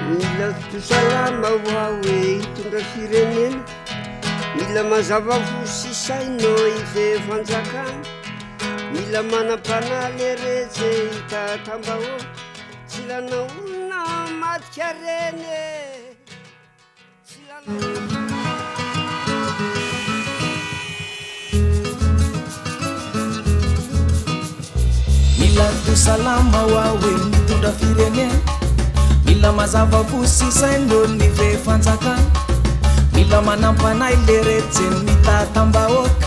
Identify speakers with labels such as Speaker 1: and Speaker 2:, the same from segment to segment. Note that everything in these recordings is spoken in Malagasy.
Speaker 1: Mila salama hoaho hitondra firenena, mila mazava fo sy sainao ive fanjakana, mila manam-panahy le rehetra hitatambahô, tsy ilana olona matika reny, tsy ilana
Speaker 2: mila salama hoaho mitondra firenena, mila mazava fo sy sainao ny ve fanjakana, mila manam-panahy le rehetra mitatam-bahoaka,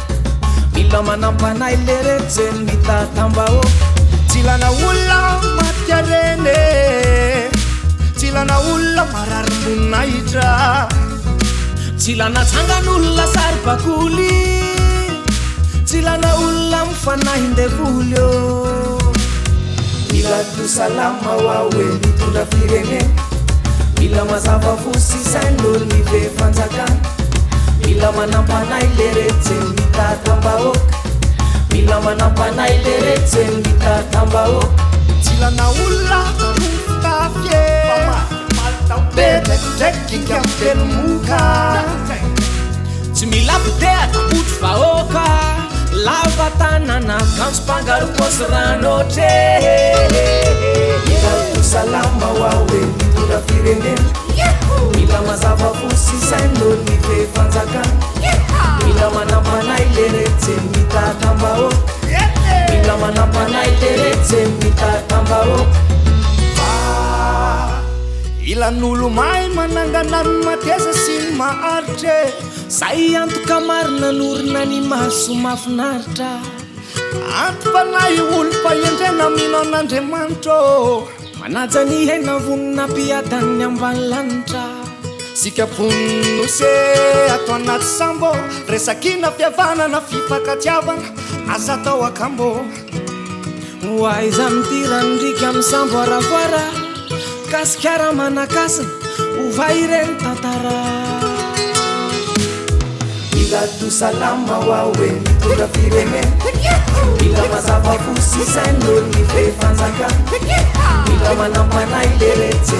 Speaker 2: mila manam-panahy le rehetra mitatam-bahoaka.
Speaker 3: Tsy ilana olona matika reny, tsy ilana olona mararim-boninahitra,
Speaker 2: tsy ilana tsangan'olona sary-bakoly, tsy ilana olona mifanahin-devoly ô. Mila salama hoaho mitondra firenena, mila mazava fo sy sainao ny ve fanjakana, mila manam-panahy le rehetra mitatam-bahoaka, mila manam-panahy le rehetra mitatam-bahoaka.
Speaker 3: tsy ilana olona rofitafy be draikidraiky amin'ny telo moka,
Speaker 2: tsy mila botea tambotro vahoaka, lava tanana kanjo mpangarokosy ranotre. Mila salama hoaho mitondra firenena, mila mazava fo sy sainao ny ve fanjakana, mila manam-panahy le rehetra mitatam-bahoaka, mila manam-panahy le rehetra mitatam-bahoaka.
Speaker 3: ilan'olo mahay manangana ny mateza sy ny maharitra,
Speaker 2: zay antoka marina norina ny maso mahafinaritra,
Speaker 3: antom-panahy olo-pahendrena mino an'Andriamanitra ô,
Speaker 2: manaja ny hena vonina mpiadan'ny ambany lanitra.
Speaker 3: sika ponose atao anaty sambo, resakina fihavanana fifankatiavana asa atao akambo.
Speaker 2: Hoaiza mitirandrika amin'ny sambo aravoara, kasikara manakasina ovay ireny tantara. Mila salama hoaho mitondra firenena, mila mazava fo sy sainao ny ve fanjakana, mila manam-panahy le rehetra